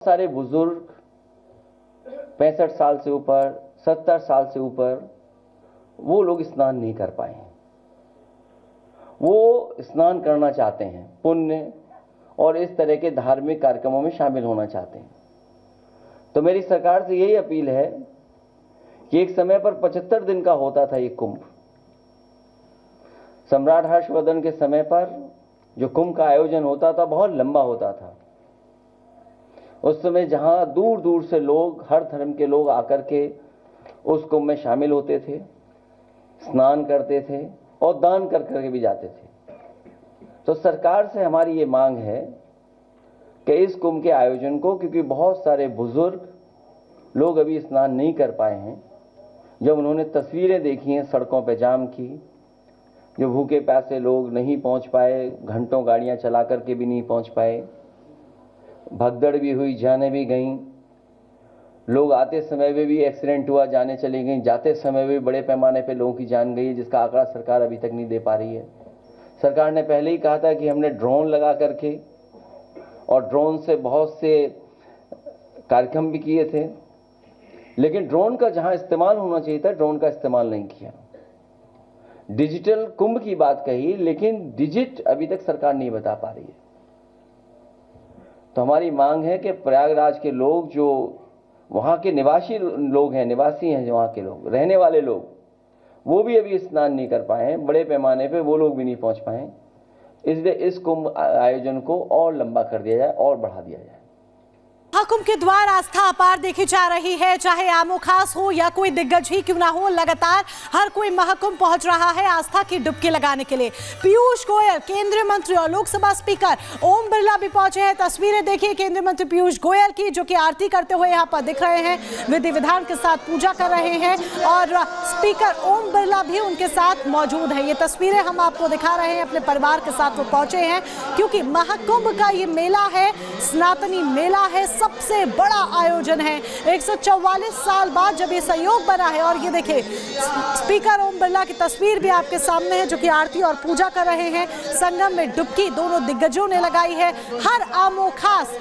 सारे बुजुर्ग 65 साल से ऊपर, 70 साल से ऊपर वो लोग स्नान नहीं कर पाए हैं। वो स्नान करना चाहते हैं, पुण्य और इस तरह के धार्मिक कार्यक्रमों में शामिल होना चाहते हैं। तो मेरी सरकार से यही अपील है कि एक समय पर 75 दिन का होता था ये कुंभ। सम्राट हर्षवर्धन के समय पर जो कुंभ का आयोजन होता था बहुत लंबा होता था। उस समय जहां दूर दूर से लोग, हर धर्म के लोग आकर के उस कुंभ में शामिल होते थे, स्नान करते थे और दान कर करके भी जाते थे। तो सरकार से हमारी ये मांग है कि इस कुंभ के आयोजन को, क्योंकि बहुत सारे बुजुर्ग लोग अभी स्नान नहीं कर पाए हैं, जब उन्होंने तस्वीरें देखी हैं सड़कों पर जाम की, जो भूखे प्यासे लोग नहीं पहुंच पाए, घंटों गाड़ियां चला करके भी नहीं पहुंच पाए, भगदड़ भी हुई, जाने भी गईं, लोग आते समय में भी एक्सीडेंट हुआ, जाने चली गई, जाते समय भी बड़े पैमाने पे लोगों की जान गई, जिसका आंकड़ा सरकार अभी तक नहीं दे पा रही है। सरकार ने पहले ही कहा था कि हमने ड्रोन लगा करके और ड्रोन से बहुत से कार्यक्रम भी किए थे, लेकिन ड्रोन का जहां इस्तेमाल होना चाहिए था ड्रोन का इस्तेमाल नहीं किया। डिजिटल कुंभ की बात कही, लेकिन डिजिट अभी तक सरकार नहीं बता पा रही है। तो हमारी मांग है कि प्रयागराज के लोग, जो वहाँ के निवासी लोग हैं, निवासी हैं जो वहाँ के लोग, रहने वाले लोग, वो भी अभी स्नान नहीं कर पाए हैं, बड़े पैमाने पे वो लोग भी नहीं पहुँच पाए। इसलिए इस कुंभ आयोजन को और लंबा कर दिया जाए और बढ़ा दिया जाए। महाकुंभ के द्वार आस्था अपार देखी जा रही है, चाहे आमो खास हो या कोई दिग्गज ही क्यों ना हो, लगातार हर कोई महाकुंभ पहुंच रहा है आस्था की डुबकी लगाने के लिए। पीयूष गोयल, केंद्रीय मंत्री और लोकसभा स्पीकर ओम बिरला भी पहुंचे हैं। तस्वीरें देखिए केंद्रीय मंत्री पीयूष गोयल की, जो कि आरती करते हुए यहाँ पर दिख रहे हैं, विधि विधान के साथ पूजा कर रहे हैं, और स्पीकर ओम बिरला भी उनके साथ मौजूद है। ये तस्वीरें हम आपको दिखा रहे हैं, अपने परिवार के साथ वो पहुंचे हैं, क्योंकि महाकुंभ का ये मेला है, सनातनी मेला है, सबसे बड़ा आयोजन है। 144 साल बाद जब ये संयोग बना है, और ये देखिए स्पीकर ओम बिरला की तस्वीर भी आपके सामने है, जो कि आरती और पूजा कर रहे हैं। संगम में डुबकी दोनों दिग्गजों ने लगाई है। हर आमो खास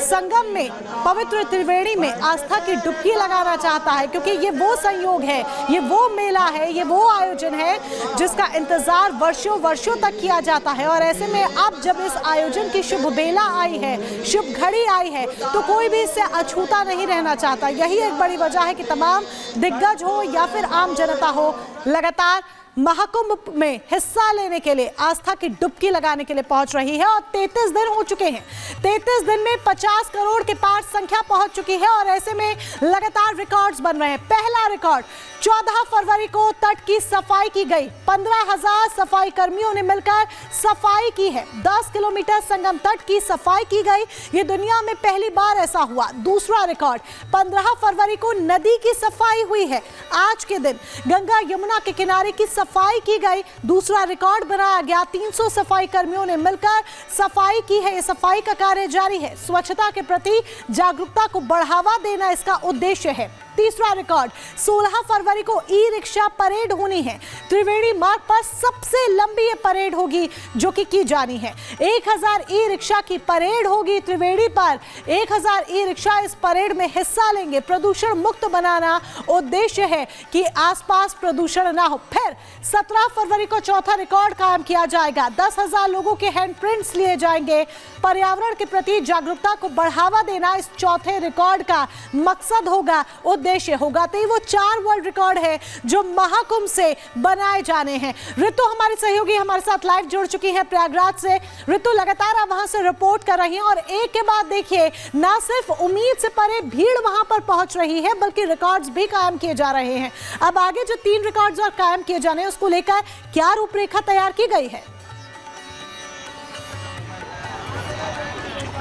संगम में, पवित्र त्रिवेणी में आस्था की डुबकी लगाना चाहता है, क्योंकि ये वो संयोग है, ये वो मेला है, ये वो आयोजन है जिसका इंतजार वर्षों वर्षों तक किया जाता है। और ऐसे में अब जब इस आयोजन की शुभ बेला आई है, शुभ घड़ी आई है, तो कोई भी इससे अछूता नहीं रहना चाहता। यही एक बड़ी वजह है कि तमाम दिग्गज हो या फिर आम जनता हो, लगातार महाकुंभ में हिस्सा लेने के लिए, आस्था की डुबकी लगाने के लिए पहुंच रही है। और 33 दिन हो चुके हैं, 33 दिन में 50 करोड़ के पार संख्या पहुंच चुकी है, और ऐसे में लगातार रिकॉर्ड्स बन रहे हैं। पहला रिकॉर्ड 14 फरवरी को तट की सफाई की गई, 15,000 सफाई कर्मियों ने मिलकर सफाई की है। 10 किलोमीटर संगम तट की सफाई की गई, ये दुनिया में पहली बार ऐसा हुआ। दूसरा रिकॉर्ड 15 फरवरी को नदी की सफाई हुई है। आज के दिन गंगा यमुना के किनारे की सफाई की गई, दूसरा रिकॉर्ड बनाया गया। 300 सफाई कर्मियों ने मिलकर सफाई की है। ये सफाई का कार्य जारी है। स्वच्छता के प्रति जागरूकता को बढ़ावा देना इसका उद्देश्य है। तीसरा रिकॉर्ड 16 फरवरी को ई रिक्शा परेड होनी है। त्रिवेणी मार्ग पर सबसे लंबी ये परेड होगी जो कि की जानी है। 1000 ई रिक्शा की परेड होगी त्रिवेणी पर। 1000 ई रिक्शा इस परेड में हिस्सा लेंगे। प्रदूषण मुक्त बनाना उद्देश्य है कि आसपास प्रदूषण ना हो। फिर 17 फरवरी को चौथा रिकॉर्ड कायम किया जाएगा। 10,000 लोगों के हैंडप्रिंट्स लिए जाएंगे। पर्यावरण के प्रति जागरूकता को बढ़ावा देना इस चौथे रिकॉर्ड का मकसद होगा, उद्देश्य होगा। तो ये वो 4 वर्ल्ड रिकॉर्ड है जो महाकुंभ से बनाए जाने हैं। ऋतु हमारी सहयोगी हमारे साथ लाइव जुड़ चुकी है प्रयागराज से। ऋतु, लगातार आप वहां से रिपोर्ट कर रही हैं, और एक के बाद देखिए ना सिर्फ उम्मीद से परे भीड़ वहां पर पहुंच रही है, बल्कि रिकॉर्ड्स भी कायम किए जा रहे हैं। अब आगे जो 3 रिकॉर्ड्स और कायम किए जाने हैं, उसको लेकर क्या रूपरेखा तैयार की गई है?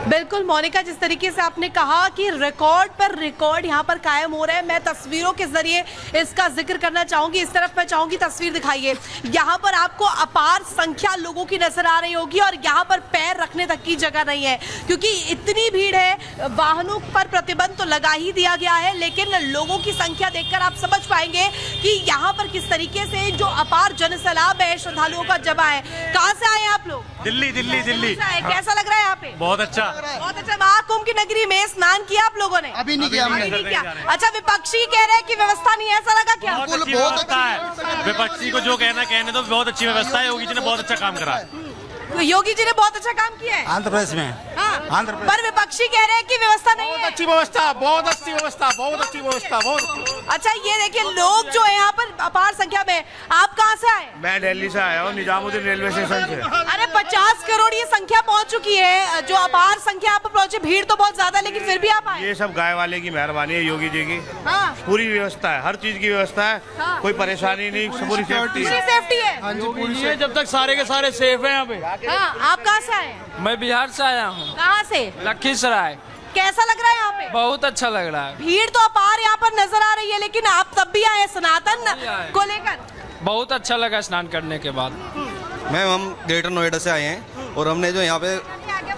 बिल्कुल मोनिका, जिस तरीके से आपने कहा कि रिकॉर्ड पर रिकॉर्ड यहाँ पर कायम हो रहा है, मैं तस्वीरों के जरिए इसका जिक्र करना चाहूंगी। इस तरफ मैं चाहूंगी तस्वीर दिखाइए। यहाँ पर आपको अपार संख्या लोगों की नजर आ रही होगी, और यहाँ पर पैर रखने तक की जगह नहीं है, क्योंकि इतनी भीड़ है। वाहनों पर प्रतिबंध तो लगा ही दिया गया है, लेकिन लोगों की संख्या देखकर आप समझ पाएंगे कि यहाँ पर किस तरीके से जो अपार जनसैलाब है श्रद्धालुओं का जमा है। कहाँ से आए आप लोग? दिल्ली दिल्ली दिल्ली। कैसा लग रहा है यहाँ पे? बहुत अच्छा। बहुत अच्छा। महाकुंभ की नगरी में स्नान किया आप लोगों ने? अभी नहीं किया हमने। नहीं किया। अच्छा, विपक्षी कह रहे हैं कि व्यवस्था नहीं है, ऐसा लगा क्या? बहुत अच्छी व्यवस्था है। विपक्षी को जो कहने तो बहुत अच्छी व्यवस्था है। योगी जी ने बहुत अच्छा काम करा है। योगी जी ने बहुत अच्छा काम किया है आंध्र प्रदेश में। हाँ। आंध्र प्रदेश। पर विपक्षी कह रहे हैं कि व्यवस्था नहीं है। अच्छी व्यवस्था, बहुत अच्छी व्यवस्था, बहुत अच्छी व्यवस्था, बहुत। अच्छा, ये देखिए लोग जो है यहाँ पर अपार संख्या में। आप कहाँ से आए? मैं दिल्ली से आया हूँ, निजामुद्दीन रेलवे स्टेशन से। अरे 50 करोड़ ये संख्या पहुँच चुकी है, जो अपार संख्या आप पहुँचे। भीड़ तो बहुत ज्यादा, लेकिन फिर भी आप आए। ये सब गाय वाले की मेहरबानी है, योगी जी की। हाँ। पूरी व्यवस्था है, हर चीज की व्यवस्था है। हाँ। कोई परेशानी नहीं, पूरी सेफ्टी पूरी है। सेफ्टी है। ये जब तक सारे के सारे सेफ हैं यहाँ पे। हाँ, आप कहाँ से आए हैं? मैं बिहार से आया हूँ, कहाँ से? लखीसराय। कैसा लग रहा है यहाँ पे? बहुत अच्छा लग रहा है। भीड़ तो अपार यहाँ पर नजर आ रही है, लेकिन आप तब भी आए सनातन आए। को लेकर। बहुत अच्छा लगा स्नान करने के बाद। मैम हम ग्रेटर नोएडा से आए हैं और हमने जो यहाँ पे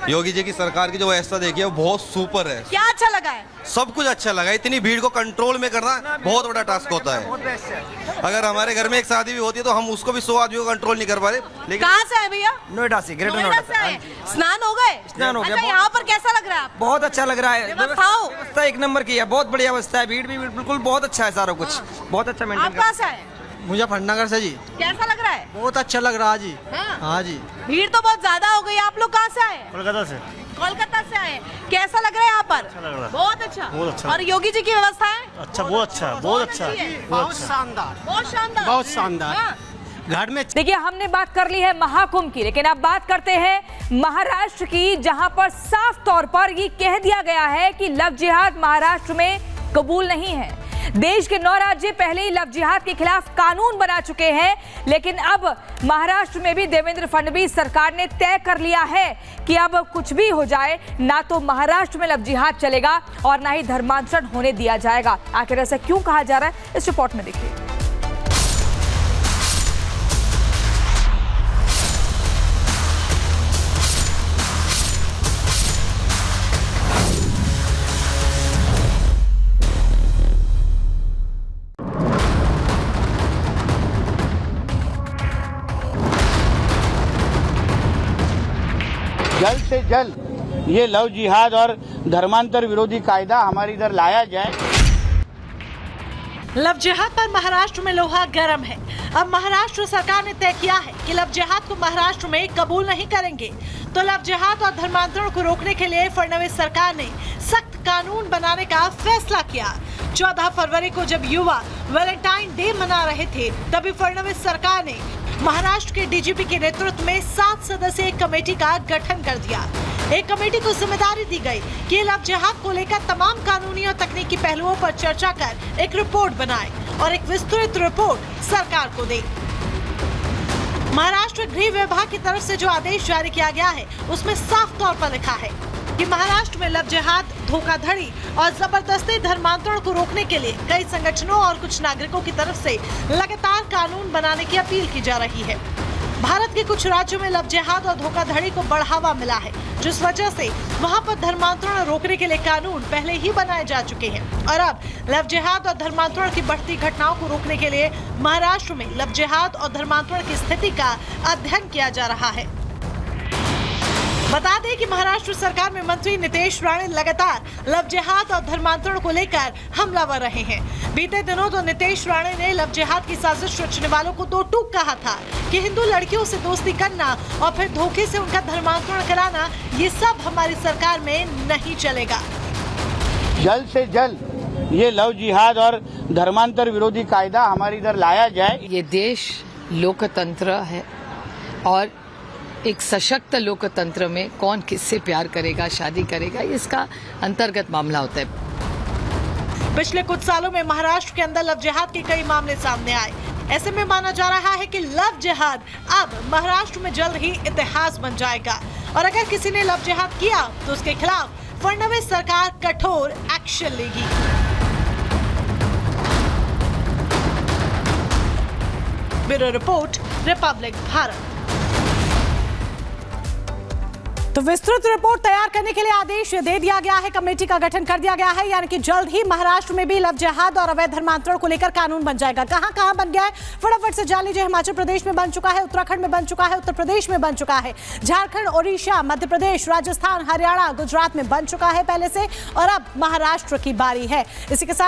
योगी जी की सरकार की जो व्यवस्था देखी है वो बहुत सुपर है। क्या अच्छा लगा है? सब कुछ अच्छा लगा। इतनी भीड़ को कंट्रोल में करना बहुत बड़ा टास्क होता है। अगर हमारे घर में एक शादी भी होती है तो हम उसको भी 100 आदमियों को कंट्रोल नहीं कर पा रहे। लेकिन कहाँ से आए भैया? नोएडा से, ग्रेटर नोएडा नोएडा से आए। स्नान हो गए? स्नान हो गया। अच्छा, यहाँ पर कैसा लग रहा है आपको? बहुत अच्छा लग रहा है। व्यवस्थाओं? व्यवस्था एक नंबर की है, बहुत बढ़िया व्यवस्था है। भीड़ भी बिल्कुल बहुत अच्छा है, सारा कुछ बहुत अच्छा आप मेंटेन कहाँ से आए? मुजफ्फरनगर से जी। कैसा लग रहा है? बहुत अच्छा लग रहा है जी। हाँ। हाँ जी। भीड़ तो बहुत ज्यादा हो गई। आप लोग कहाँ से आए? कोलकाता से। कोलकाता से आए। कैसा लग रहा है यहाँ पर? लग रहा है। बहुत अच्छा। बहुत अच्छा। और योगी जी की व्यवस्था है? अच्छा, बहुत अच्छा, बहुत अच्छा, बहुत शानदार। बहुत शानदार। बहुत शानदार। हाँ। घर में देखिए, हमने बात कर ली है महाकुंभ की, लेकिन अब बात करते हैं महाराष्ट्र की, जहां पर साफ तौर पर ये कह दिया गया है कि लव जिहाद महाराष्ट्र में कबूल नहीं है। देश के 9 राज्य पहले ही लव जिहाद के खिलाफ कानून बना चुके हैं, लेकिन अब महाराष्ट्र में भी देवेंद्र फडणवीस सरकार ने तय कर लिया है कि अब कुछ भी हो जाए, ना तो महाराष्ट्र में लव जिहाद चलेगा और ना ही धर्मांतरण होने दिया जाएगा। आखिर ऐसा क्यों कहा जा रहा है, इस रिपोर्ट में देखिए। जल्द से जल्द ये लव जिहाद और धर्मांतर विरोधी कायदा हमारे इधर लाया जाए। लव जिहाद पर महाराष्ट्र में लोहा गर्म है। अब महाराष्ट्र सरकार ने तय किया है कि लव जिहाद को महाराष्ट्र में कबूल नहीं करेंगे। तो लव जिहाद और धर्मांतरण को रोकने के लिए फडणवीस सरकार ने सख्त कानून बनाने का फैसला किया। 14 फरवरी को जब युवा वैलेंटाइन डे मना रहे थे, तभी फडणवीस सरकार ने महाराष्ट्र के डीजीपी के नेतृत्व में 7 सदस्यीय कमेटी का गठन कर दिया। एक कमेटी को जिम्मेदारी दी गई कि लव जिहाद को लेकर तमाम कानूनी और तकनीकी पहलुओं पर चर्चा कर एक रिपोर्ट बनाए और एक विस्तृत रिपोर्ट सरकार को दे। महाराष्ट्र गृह विभाग की तरफ से जो आदेश जारी किया गया है, उसमें साफ तौर पर लिखा है कि महाराष्ट्र में लव जिहाद, धोखाधड़ी और जबरदस्ती धर्मांतरण को रोकने के लिए कई संगठनों और कुछ नागरिकों की तरफ से लगातार कानून बनाने की अपील की जा रही है। भारत के कुछ राज्यों में लव जिहाद और धोखाधड़ी को बढ़ावा मिला है, जिस वजह से वहां पर धर्मांतरण रोकने के लिए कानून पहले ही बनाए जा चुके हैं। और अब लव जिहाद और धर्मांतरण की बढ़ती घटनाओं को रोकने के लिए महाराष्ट्र में लव जिहाद और धर्मांतरण की स्थिति का अध्ययन किया जा रहा है। बता दें कि महाराष्ट्र सरकार में मंत्री नितेश राणे लगातार लव जिहाद और धर्मांतरण को लेकर हमलावर रहे हैं। बीते दिनों तो नितेश राणे ने लव जिहाद की साजिश रचने वालों को दो टूक कहा था कि हिंदू लड़कियों से दोस्ती करना और फिर धोखे से उनका धर्मांतरण कराना, ये सब हमारी सरकार में नहीं चलेगा। जल्द से जल्द ये लव जिहाद और धर्मांतर विरोधी कायदा हमारे इधर लाया जाए। ये देश लोकतंत्र है और एक सशक्त लोकतंत्र में कौन किससे प्यार करेगा, शादी करेगा, इसका अंतर्गत मामला होता है। पिछले कुछ सालों में महाराष्ट्र के अंदर लव जिहाद के कई मामले सामने आए। ऐसे में माना जा रहा है कि लव जिहाद अब महाराष्ट्र में जल्द ही इतिहास बन जाएगा और अगर किसी ने लव जिहाद किया तो उसके खिलाफ फडणवीस सरकार कठोर एक्शन लेगी। Bureau report, Republic Bharat. तो विस्तृत रिपोर्ट तैयार करने के लिए आदेश दे दिया गया है, कमेटी का गठन कर दिया गया है, यानी कि जल्द ही महाराष्ट्र में भी लव जिहाद और अवैध धर्मांतरण को लेकर कानून बन जाएगा। कहां बन गया है फटाफट से जान लीजिए। हिमाचल प्रदेश में बन चुका है, उत्तराखंड में बन चुका है, उत्तर प्रदेश में बन चुका है, झारखंड, ओडिशा, मध्य प्रदेश, राजस्थान, हरियाणा, गुजरात में बन चुका है पहले से, और अब महाराष्ट्र की बारी है। इसी के साथ